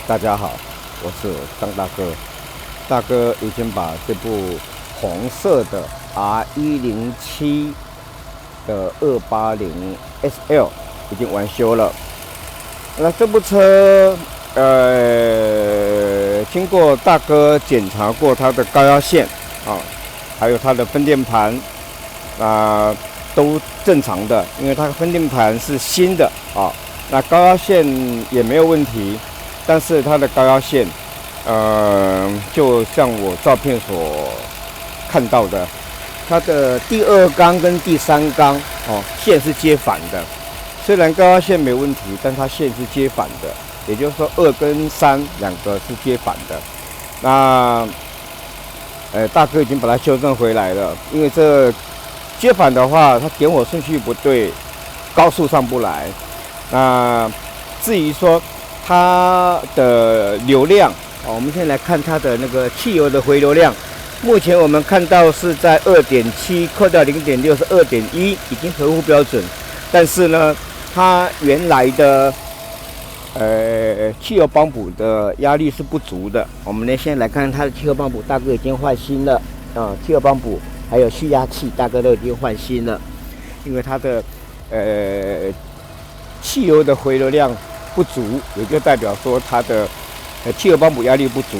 大家好，我是张大哥。大哥已经把这部红色的 R107的280 SL 已经完修了。那这部车，经过大哥检查过它的高压线啊，还有它的分电盘都正常的，因为它的分电盘是新的啊。那高压线也没有问题，但是它的高压线，就像我照片所看到的，它的第2缸跟第3缸线是接反的。虽然高压线没问题，但它线是接反的，也就是说2跟3两个是接反的。那，大哥已经把它修正回来了，因为这接反的话，它点火顺序不对，高速上不来。那至于说它的流量，我们先来看它的那个汽油的回流量。目前我们看到是在 2.7 扣掉 0.6 是 2.1， 已经合乎标准。但是呢，它原来的汽油帮补的压力是不足的。我们呢先来看它的汽油帮补，大哥已经换新了汽油帮补还有蓄压器，大哥都已经换新了，因为它的汽油的回流量不足，也就代表说它的汽油帮补压力不足。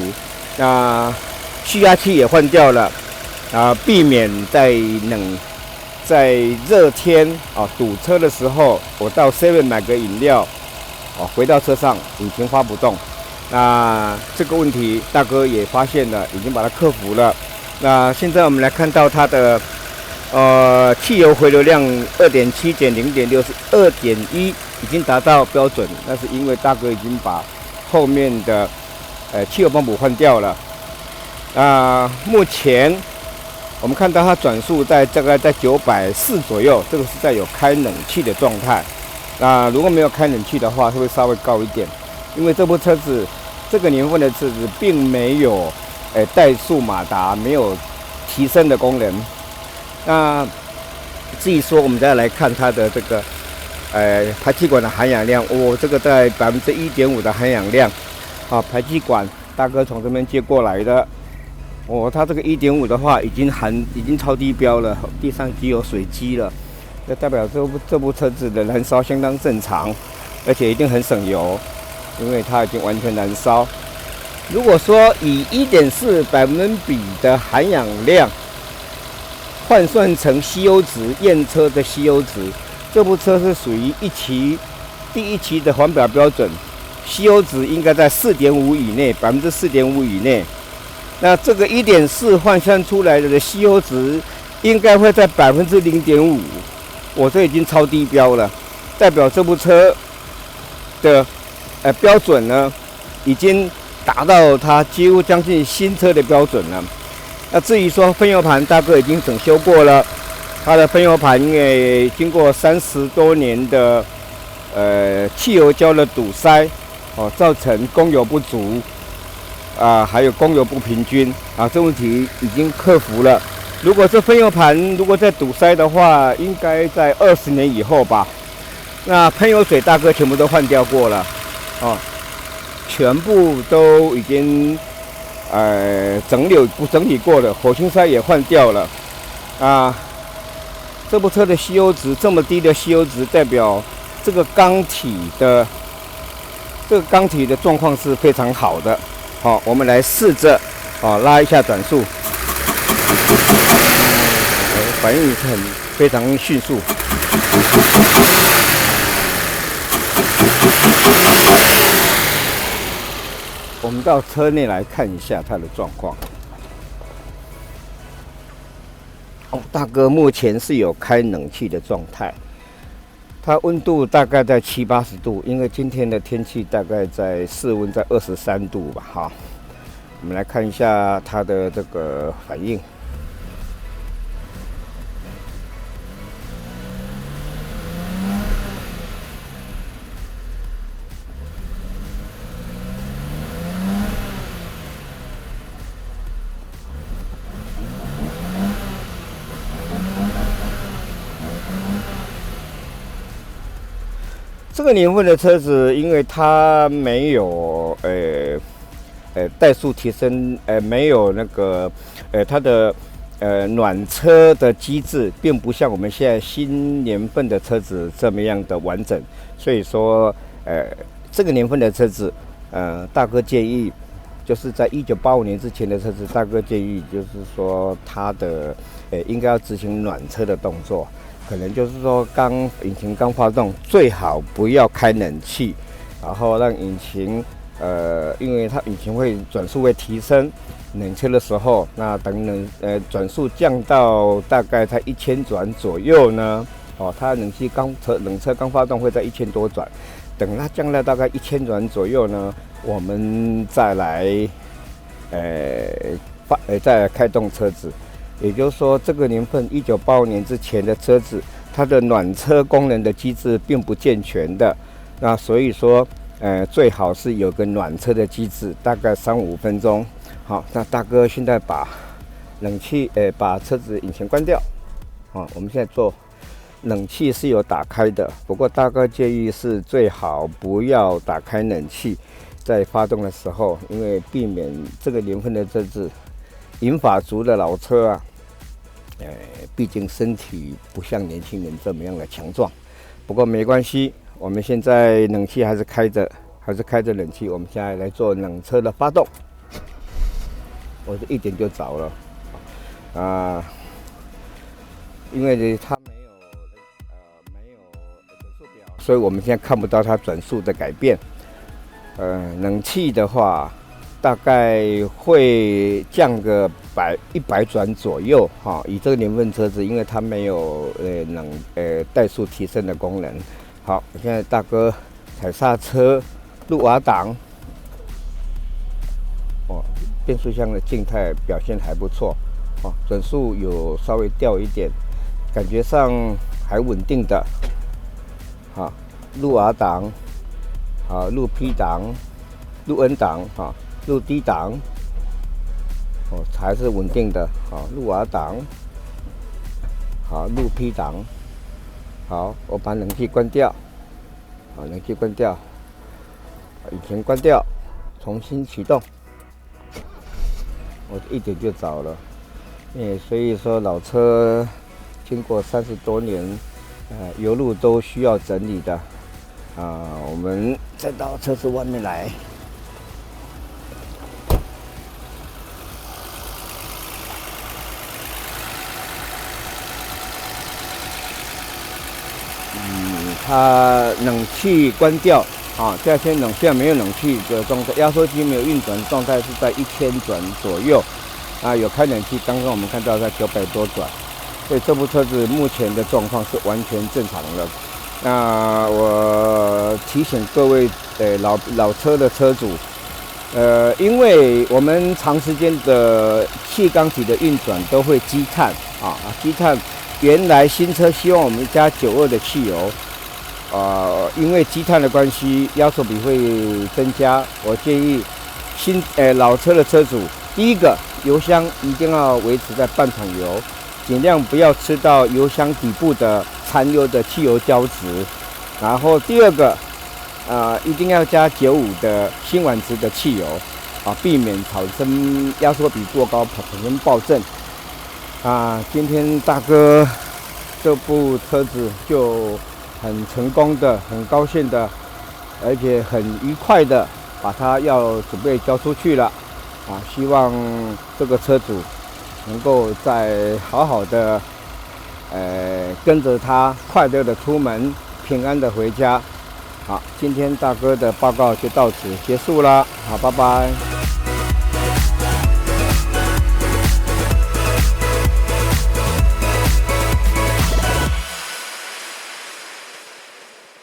那蓄压器也换掉了避免在热天堵车的时候，我到 7 买个饮料回到车上引擎发不动。那这个问题大哥也发现了，已经把它克服了。那现在我们来看到它的汽油回流量 2.7 减 0.6 是 2.1， 已经达到标准。那是因为大哥已经把后面的汽油帮补换掉了。目前我们看到它转速大概在940左右，这个是在有开冷气的状态。如果没有开冷气的话，会稍微高一点，因为这部车子这个年份的车子并没有怠速马达，没有提升的功能。那至于说我们再来看它的这个排气管的含氧量，这个在 1.5% 的含氧量排气管大哥从这边接过来的。它这个 1.5 的话已经超低标了，地上已经有水积了，这代表这部车子的燃烧相当正常，而且一定很省油，因为它已经完全燃烧。如果说以 1.4% 的含氧量换算成吸油值，验车的吸油值，这部车是属于第一期的环保标准，吸油值应该在 4.5 以内，4.5% 以内。那这个 1.4 换算出来的吸油值应该会在 0.5%， 这已经超低标了，代表这部车的标准呢，已经达到它几乎将近新车的标准了。那至于说分油盘，大哥已经整修过了，它的分油盘因为经过30多年的汽油胶的堵塞造成供油不足。还有供油不平均这问题已经克服了。如果这分油盘如果再堵塞的话，应该在20年以后吧。那喷油水大哥全部都换掉过了全部都已经整理过了，火星塞也换掉了这部车的吸油值这么低的吸油值，代表这个缸体的状况是非常好的。我们来试着拉一下转速，反应是非常迅速。我们到车内来看一下它的状况。大哥目前是有开冷气的状态，它温度大概在70-80度，因为今天的天气大概在室温在23度吧。我们来看一下它的这个反应。这个年份的车子，因为它没有怠速提升，没有那个它的暖车的机制，并不像我们现在新年份的车子这么样的完整。所以说，这个年份的车子，大哥建议，就是在1985年之前的车子，大哥建议就是说它的应该要执行暖车的动作。可能就是说，引擎刚发动，最好不要开冷气，然后让引擎，因为它引擎转速会提升，冷车的时候，那等转速降到大概在1000转左右呢，它冷车刚发动会在1000多转，等它降到大概1000转左右呢，我们再来，再来开动车子。也就是说，这个年份1985年之前的车子，它的暖车功能的机制并不健全的。那所以说，最好是有个暖车的机制，大概3-5分钟。好，那大哥现在把冷气，把车子引擎关掉。好，我们现在做冷气是有打开的，不过大哥建议是最好不要打开冷气，在发动的时候，因为避免这个年份的车子，银发族的老车啊。毕竟身体不像年轻人这么样的强壮，不过没关系，我们现在冷气还是开着冷气。我们现在来做冷车的发动，我这1点就着了，因为它没有转速表，所以我们现在看不到它转速的改变。冷气的话，大概会降个100转左右哈。以这个年份车子，因为它没有怠速提升的功能。好，现在大哥踩刹车，入瓦档，变速箱的静态表现还不错，转速有稍微掉一点，感觉上还稳定的。好，入瓦档，好，入 P 档，入 N 档，哈。入低档，还是稳定的。好，入瓦档，好，入 P 档，好，我把冷气关掉，好，冷气关掉，引擎关掉，重新启动。我1点就着了，所以说老车经过30多年，油路都需要整理的。我们再到车子外面来。它冷气关掉，第二天现在没有冷气的状态，压缩机没有运转的状态是在1000转左右，有开冷气，刚刚我们看到在900多转，所以这部车子目前的状况是完全正常的。那我提醒各位老车的车主，因为我们长时间的气缸体的运转都会积碳积碳。原来新车希望我们加92的汽油，因为积碳的关系，压缩比会增加。我建议老车的车主，第一个油箱一定要维持在半桶油，尽量不要吃到油箱底部的残留的汽油胶质。然后第二个，一定要加95的辛烷值的汽油，避免产生压缩比过高产生爆震。今天大哥这部车子就很成功的、很高兴的，而且很愉快的把它要准备交出去了。希望这个车主能够再好好的，跟着他快乐的出门，平安的回家。好，今天大哥的报告就到此结束了。好，拜拜。